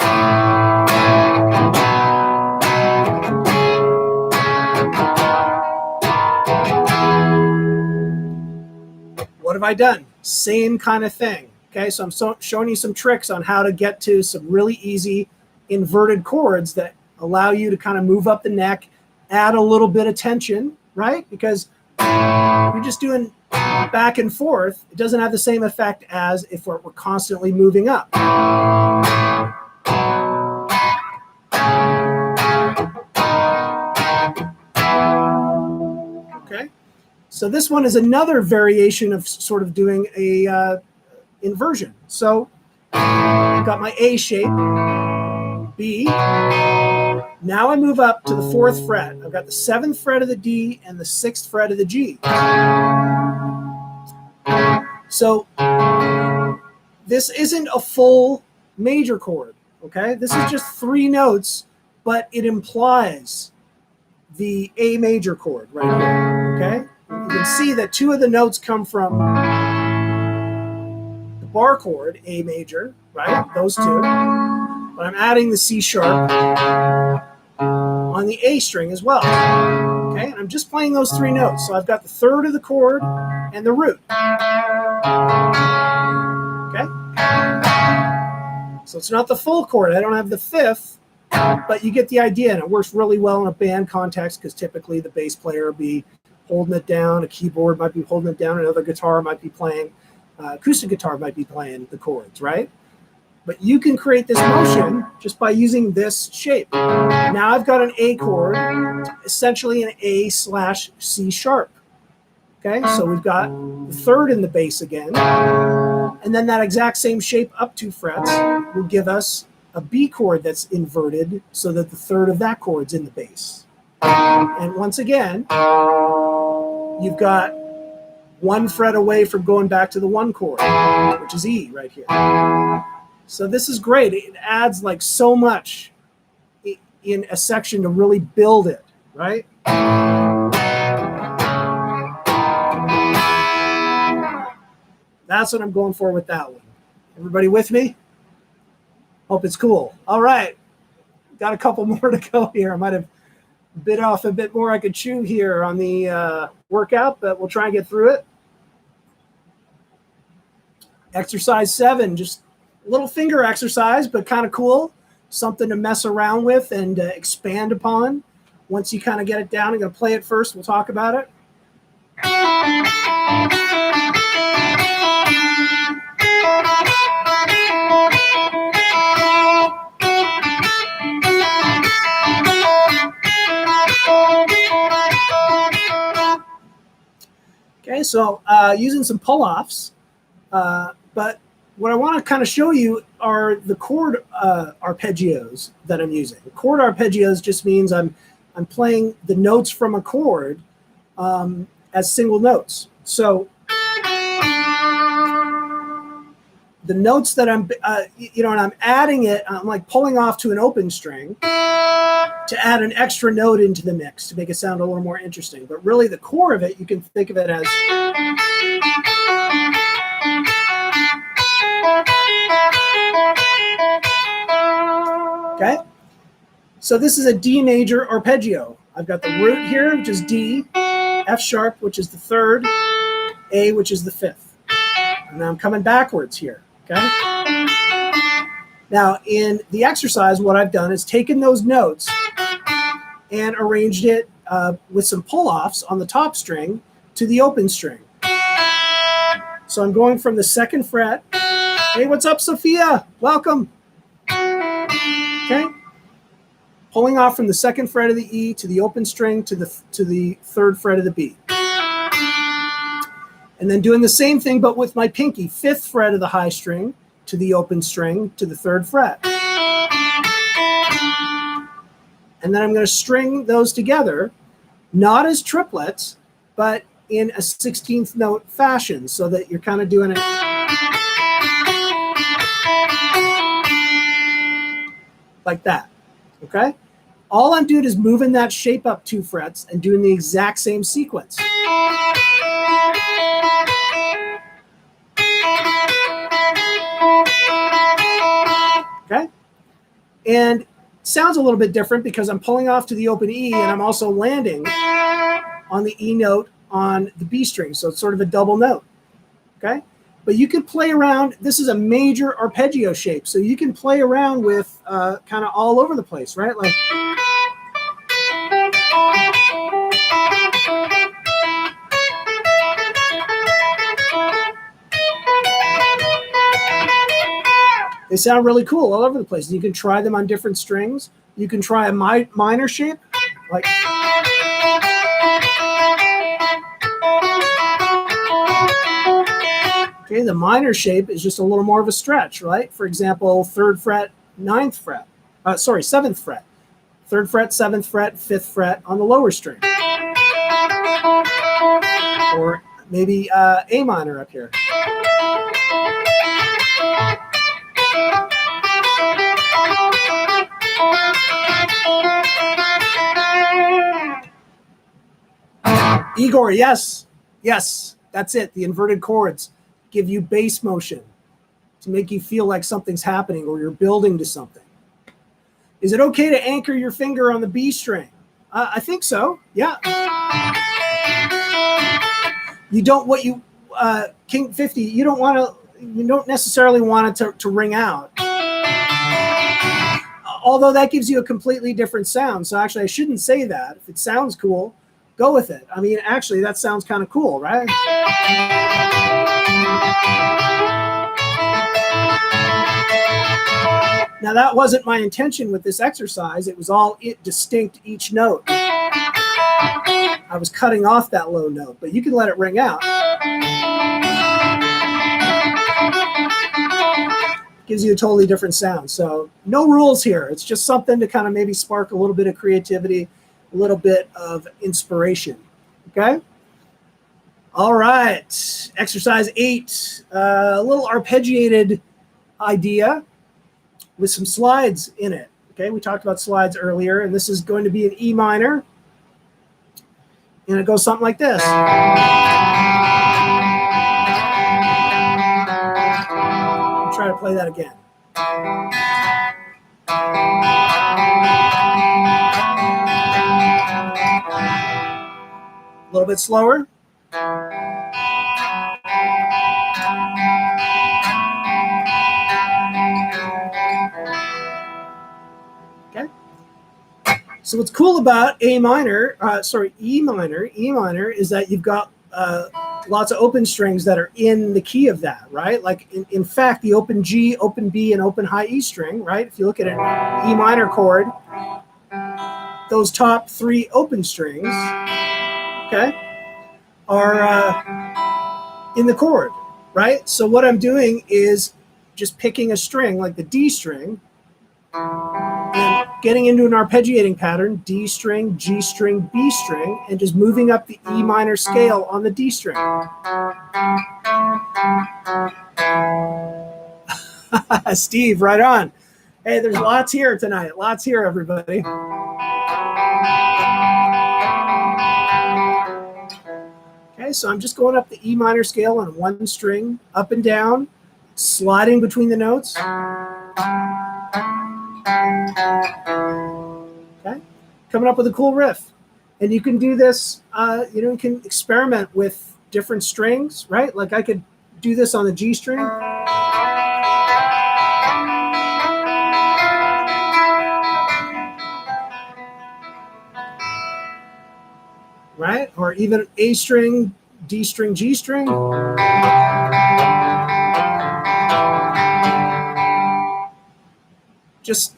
What have I done? Same kind of thing, okay? So I'm showing you some tricks on how to get to some really easy inverted chords that allow you to kind of move up the neck, add a little bit of tension, right? Because you're just doing back and forth. It doesn't have the same effect as if we're constantly moving up. Okay, so this one is another variation of sort of doing a inversion. So I've got my A shape, B. Now I move up to the 4th fret. I've got the 7th fret of the D and the 6th fret of the G. So this isn't a full major chord, okay? This is just 3 notes, but it implies the A major chord right here, okay? You can see that 2 of the notes come from the bar chord, A major, right? Those 2. But I'm adding the C sharp on the A string as well. Okay, and I'm just playing those 3 notes. So I've got the 3rd of the chord and the root. Okay, so it's not the full chord. I don't have the 5th, but you get the idea, and it works really well in a band context because typically the bass player will be holding it down, a keyboard might be holding it down, another guitar might be playing, acoustic guitar might be playing the chords, right? But you can create this motion just by using this shape. Now I've got an A chord, essentially an A/C sharp. Okay, so we've got the 3rd in the bass again. And then that exact same shape up 2 frets will give us a B chord that's inverted so that the 3rd of that chord's in the bass. And once again, you've got 1 fret away from going back to the 1 chord, which is E right here. So this is great. It adds like so much in a section to really build it, right? That's what I'm going for with that one. Everybody with me? Hope it's cool. All right. Got a couple more to go here. I might have bit off a bit more I could chew here on the workout, but we'll try and get through it. Exercise 7, just a little finger exercise, but kind of cool. Something to mess around with and expand upon. Once you kind of get it down, I'm going to play it first. We'll talk about it. Okay, so using some pull-offs, but what I want to kind of show you are the chord arpeggios that I'm using. Chord arpeggios just means I'm playing the notes from a chord as single notes. So the notes that I'm, and I'm adding it, I'm like pulling off to an open string to add an extra note into the mix to make it sound a little more interesting. But really the core of it, you can think of it as... Okay, so this is a D major arpeggio. I've got the root here, which is D, F sharp, which is the 3rd, A, which is the 5th. And I'm coming backwards here, okay? Now, in the exercise, what I've done is taken those notes and arranged it with some pull-offs on the top string to the open string. So I'm going from the 2nd fret. Hey, what's up, Sophia? Welcome. Okay. Pulling off from the 2nd fret of the E to the open string to the 3rd fret of the B. And then doing the same thing, but with my pinky, 5th fret of the high string to the open string to the 3rd fret. And then I'm going to string those together, not as triplets, but in a 16th note fashion, so that you're kind of doing it like that, okay? All I'm doing is moving that shape up 2 frets and doing the exact same sequence. Okay? And sounds a little bit different because I'm pulling off to the open E and I'm also landing on the E note on the B string. So it's sort of a double note. Okay? But you could play around. This is a major arpeggio shape. So you can play around with kind of all over the place, right? Like. They sound really cool all over the place. You can try them on different strings. You can try a minor shape, like. Okay, the minor shape is just a little more of a stretch, right? For example, 3rd fret, 9th fret. 7th fret. 3rd fret, 7th fret, 5th fret on the lower string. Or maybe A minor up here. Igor, yes, that's it. The inverted chords give you bass motion to make you feel like something's happening or you're building to something. Is it okay to anchor your finger on the B string? I think so, yeah. You don't, King 50, you don't necessarily want it to ring out. Although that gives you a completely different sound. So actually I shouldn't say that. If it sounds cool, go with it. I mean, actually, that sounds kind of cool, right? Now, that wasn't my intention with this exercise. It was all distinct each note. I was cutting off that low note, but you can let it ring out. Gives you a totally different sound. So no rules here. It's just something to kind of maybe spark a little bit of creativity, a little bit of inspiration. Okay? All right. Exercise 8. A little arpeggiated idea with some slides in it. Okay? We talked about slides earlier, and this is going to be an E minor. And it goes something like this. I'll try to play that again. A little bit slower. Okay. So what's cool about E minor is that you've got lots of open strings that are in the key of that, right? Like in fact, the open G, open B, and open high E string, right? If you look at an E minor chord, those top 3 open strings, okay, are in the chord, right? So what I'm doing is just picking a string like the D string and getting into an arpeggiating pattern, D string, G string, B string, and just moving up the E minor scale on the D string. Steve, right on. Hey, there's lots here tonight. Lots here, everybody. Okay, so I'm just going up the E minor scale on one string, up and down, sliding between the notes. Okay, coming up with a cool riff. And you can do this, you can experiment with different strings, right? Like I could do this on the G string. Right? Or even A string, D string, G string. Just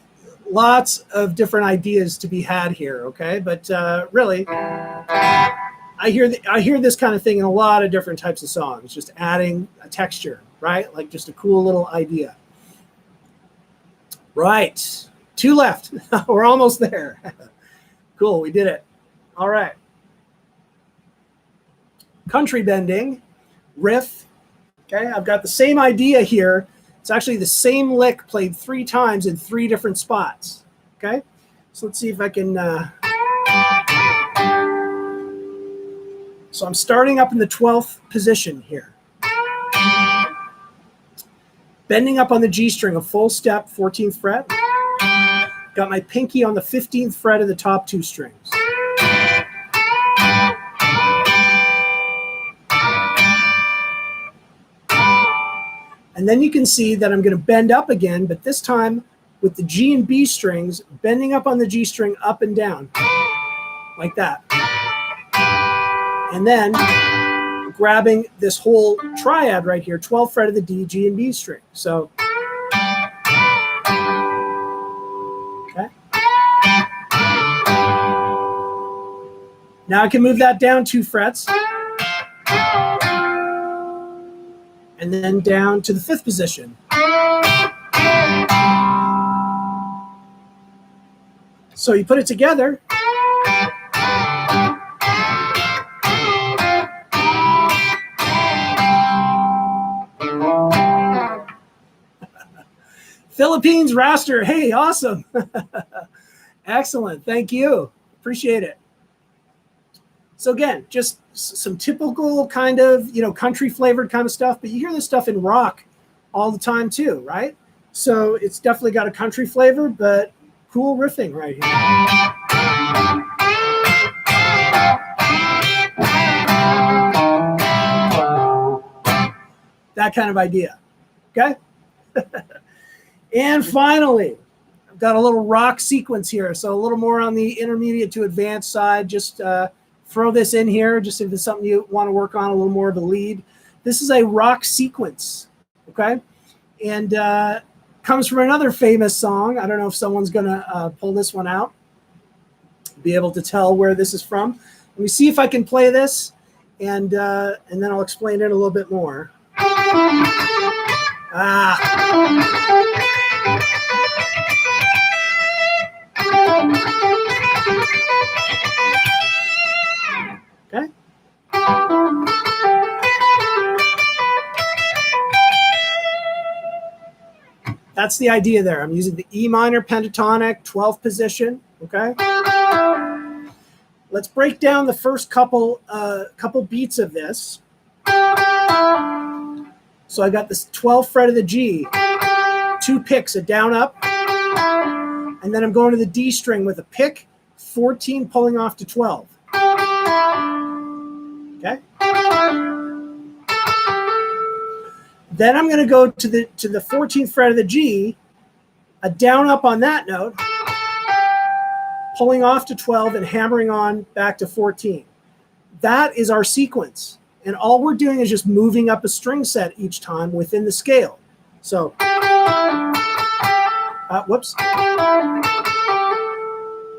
lots of different ideas to be had here, okay? But really, I hear this kind of thing in a lot of different types of songs, just adding a texture, right? Like just a cool little idea. Right, 2 left. We're almost there. Cool, we did it. All right. Country bending, riff. Okay, I've got the same idea here. It's actually the same lick played 3 times in 3 different spots. Okay, So let's see if I can. So I'm starting up in the 12th position here. Bending up on the G string, a full step, 14th fret. Got my pinky on the 15th fret of the top two strings. And then you can see that I'm going to bend up again, but this time with the G and B strings, bending up on the G string up and down, like that. And then grabbing this whole triad right here, 12th fret of the D, G, and B string. So, okay. Now I can move that down 2 frets. And then down to the 5th position. So you put it together. Philippines raster. Hey, awesome. Excellent. Thank you. Appreciate it. So again, just some typical kind of, country flavored kind of stuff, but you hear this stuff in rock all the time too, right? So it's definitely got a country flavor, but cool riffing right here. That kind of idea, okay? And finally, I've got a little rock sequence here, so a little more on the intermediate to advanced side. Just throw this in here, just if it's something you want to work on, a little more of a lead. This is a rock sequence, okay? And comes from another famous song. I don't know if someone's going to pull this one out, be able to tell where this is from. Let me see if I can play this, and then I'll explain it a little bit more. Okay. That's the idea there. I'm using the E minor pentatonic, 12th position. Okay. Let's break down the first couple beats of this. So I got this 12th fret of the G, 2 picks, a down up, and then I'm going to the D string with a pick, 14 pulling off to 12. Okay. Then I'm going to go to the 14th fret of the G, a down up on that note, pulling off to 12 and hammering on back to 14. That is our sequence. And all we're doing is just moving up a string set each time within the scale. So, whoops.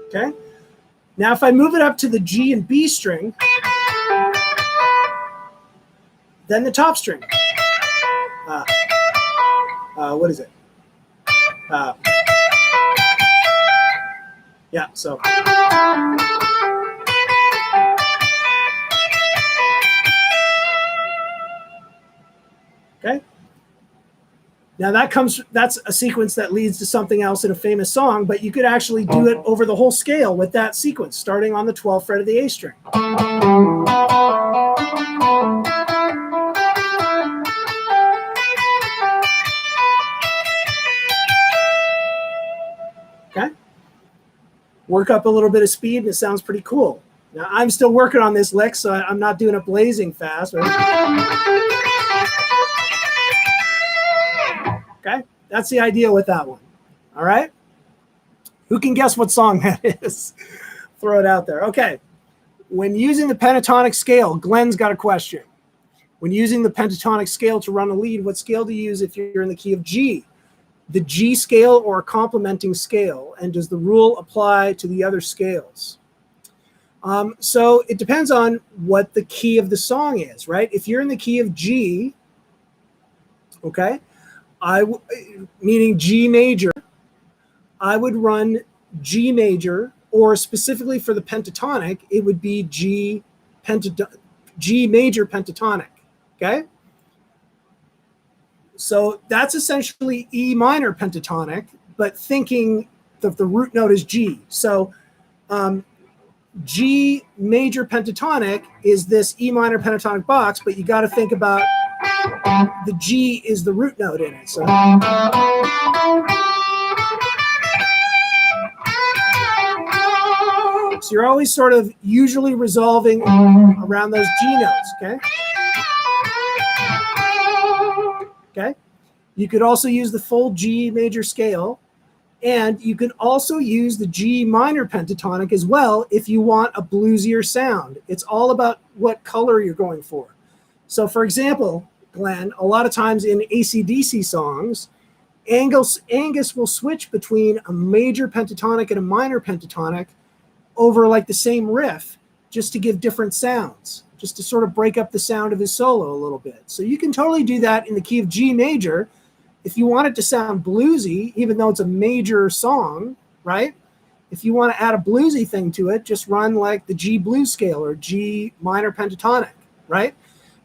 Okay. Now if I move it up to the G and B string, then the top string. What is it? Yeah, so. Okay. Now that's a sequence that leads to something else in a famous song, but you could actually do it over the whole scale with that sequence, starting on the 12th fret of the A string. Okay. Work up a little bit of speed and it sounds pretty cool. Now I'm still working on this lick, so I'm not doing it blazing fast. Right? Okay, that's the idea with that one. All right. Who can guess what song that is? Throw it out there. Okay. When using the pentatonic scale, Glenn's got a question. When using the pentatonic scale to run a lead, what scale do you use if you're in the key of G? The G scale or a complementing scale? And does the rule apply to the other scales? So it depends on what the key of the song is, right? If you're in the key of G, okay, meaning G major, I would run G major, or specifically for the pentatonic, it would be G major pentatonic, okay? So that's essentially E minor pentatonic, but thinking the root note is G. So G major pentatonic is this E minor pentatonic box, but you got to think about the G is the root note in it. So you're always sort of usually resolving around those G notes, okay? Okay. You could also use the full G major scale, and you can also use the G minor pentatonic as well if you want a bluesier sound. It's all about what color you're going for. So for example, Glenn, a lot of times in AC/DC songs, Angus will switch between a major pentatonic and a minor pentatonic over like the same riff, just to give different sounds, just to sort of break up the sound of his solo a little bit. So you can totally do that in the key of G major if you want it to sound bluesy, even though it's a major song, right? If you want to add a bluesy thing to it, just run like the G blues scale or G minor pentatonic, right?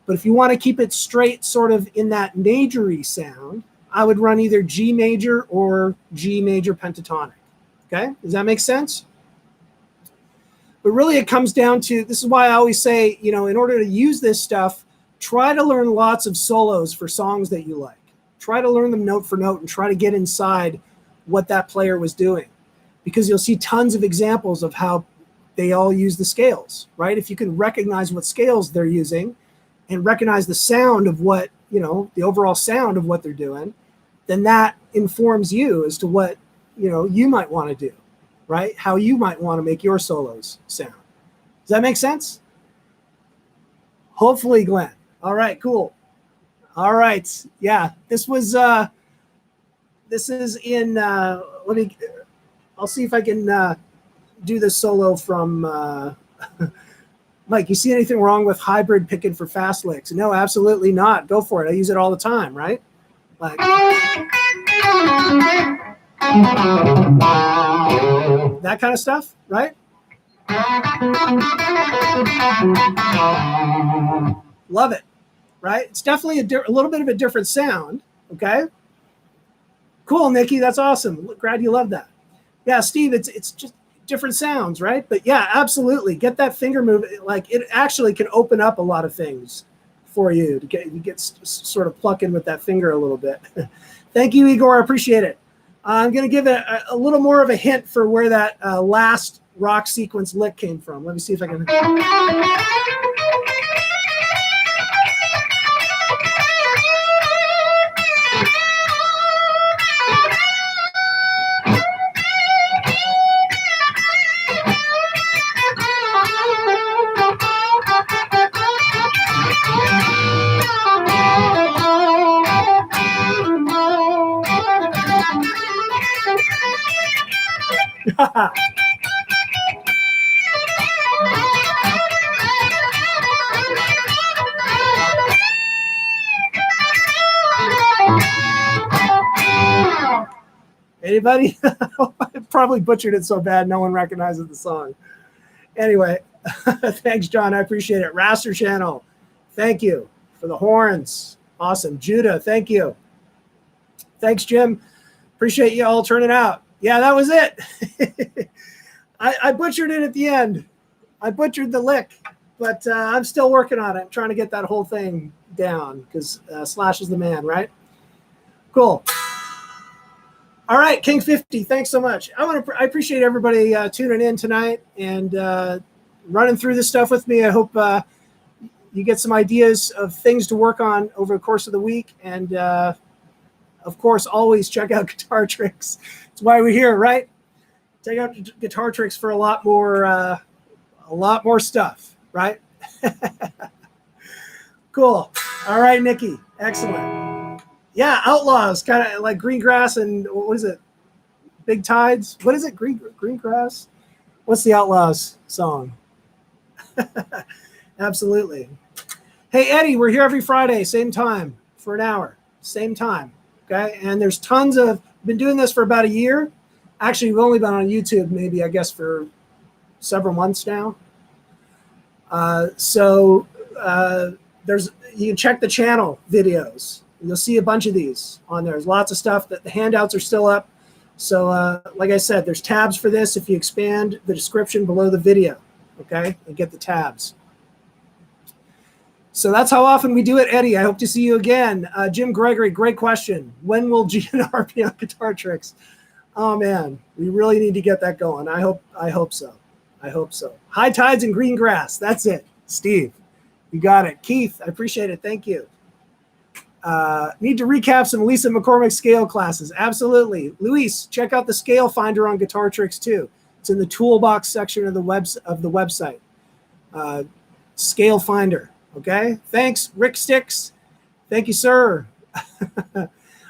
But if you want to keep it straight sort of in that majory sound, I would run either G major or G major pentatonic, okay? Does that make sense? But really it comes down to, this is why I always say, you know, in order to use this stuff, try to learn lots of solos for songs that you like. Try to learn them note for note and try to get inside what that player was doing, because you'll see tons of examples of how they all use the scales, right? If you can recognize what scales they're using and recognize the sound of what, you know, the overall sound of what they're doing, then that informs you as to what, you know, you might want to do, right? How you might want to make your solos sound. Does that make sense? Hopefully, Glenn. All right, cool. All right. Yeah, this is in, I'll see if I can do the solo from, Mike, you see anything wrong with hybrid picking for fast licks? No, absolutely not. Go for it. I use it all the time, right? Like that kind of stuff, right? Love it. Right? It's definitely a little bit of a different sound. Okay. Cool, Nikki. That's awesome. Glad you love that. Yeah, Steve, it's just different sounds, right? But yeah, absolutely. Get that finger move. Like it actually can open up a lot of things for you to get sort of plucking with that finger a little bit. Thank you, Igor. I appreciate it. I'm going to give it a little more of a hint for where that last rock sequence lick came from. Let me see if I can. Anybody? I probably butchered it so bad no one recognizes the song. Anyway, thanks, John. I appreciate it. Raster Channel, thank you for the horns. Awesome. Judah, thank you. Thanks, Jim. Appreciate you all turning out. Yeah, that was it. I butchered it at the end. I butchered the lick, but I'm still working on it. I'm trying to get that whole thing down because Slash is the man, right? Cool. All right, King 50, thanks so much. I appreciate everybody tuning in tonight and running through this stuff with me. I hope you get some ideas of things to work on over the course of the week. And of course, always check out Guitar Tricks. That's why we're here, right? Check out Guitar Tricks for a lot more stuff, right? Cool. All right, Nikki. Excellent. Yeah, Outlaws, kind of like Green Grass and what is it? Big Tides. What is it? Green Grass? What's the Outlaws song? Absolutely. Hey, Eddie, we're here every Friday, same time for an hour, same time. Okay. And there's tons of, been doing this for about a year. Actually, we've only been on YouTube maybe, I guess, for several months now. You can check the channel videos. You'll see a bunch of these on there. There's lots of stuff that the handouts are still up. So like I said, there's tabs for this if you expand the description below the video, okay, and get the tabs. So that's how often we do it, Eddie. I hope to see you again. Jim Gregory, great question. When will GNR be on Guitar Tricks? Oh man, we really need to get that going. I hope so. I hope so. High tides and green grass. That's it. Steve, you got it. Keith, I appreciate it. Thank you. Need to recap some Lisa McCormick scale classes. Absolutely. Luis, check out the scale finder on Guitar Tricks too. It's in the toolbox section of the website. Scale finder. Okay. Thanks, Rick Sticks. Thank you, sir.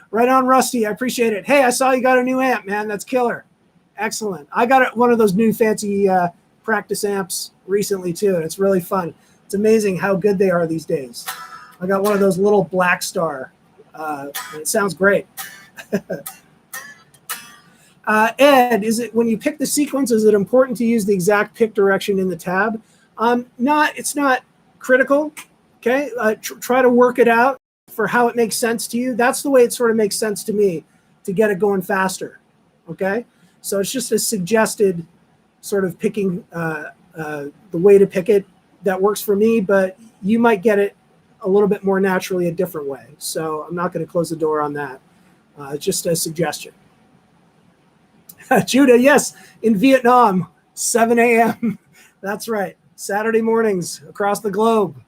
Right on, Rusty. I appreciate it. Hey, I saw you got a new amp, man. That's killer. Excellent. I got one of those new fancy practice amps recently too, and it's really fun. It's amazing how good they are these days. I got one of those little Black Star. And it sounds great. Ed, is it when you pick the sequence, is it important to use the exact pick direction in the tab? It's not critical. Okay, try to work it out for how it makes sense to you. That's the way it sort of makes sense to me to get it going faster. Okay, so it's just a suggested sort of picking the way to pick it that works for me, but you might get it a little bit more naturally a different way. So I'm not going to close the door on that. Just a suggestion. Judah, yes, in Vietnam, 7 a.m. That's right. Saturday mornings across the globe.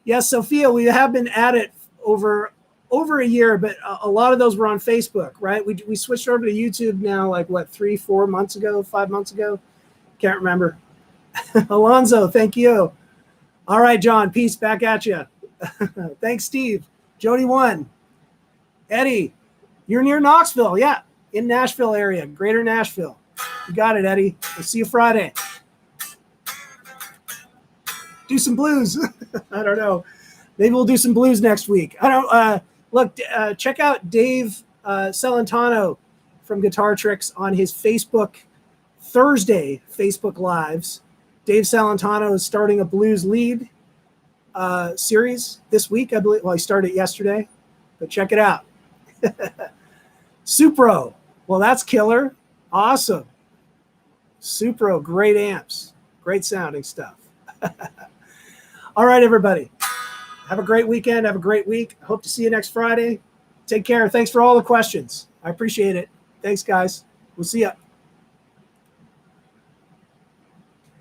Yes, Sophia, we have been at it over a year, but a lot of those were on Facebook, right? We switched over to YouTube now, like what, 3-4 months ago, 5 months ago? Can't remember. Alonzo, thank you. All right, John, peace, back at you. Thanks, Steve. Jody 1. Eddie, you're near Knoxville. Yeah, in Nashville area, greater Nashville. You got it, Eddie. We'll see you Friday. Do some blues. I don't know. Maybe we'll do some blues next week. I don't look, check out Dave Celentano from Guitar Tricks on his Facebook Thursday Facebook Lives. Dave Celentano is starting a blues lead series this week, I believe. Well, he started yesterday, but check it out. Supro. Well, that's killer. Awesome. Supro, great amps. Great sounding stuff. All right, everybody. Have a great weekend. Have a great week. Hope to see you next Friday. Take care. Thanks for all the questions. I appreciate it. Thanks, guys. We'll see you.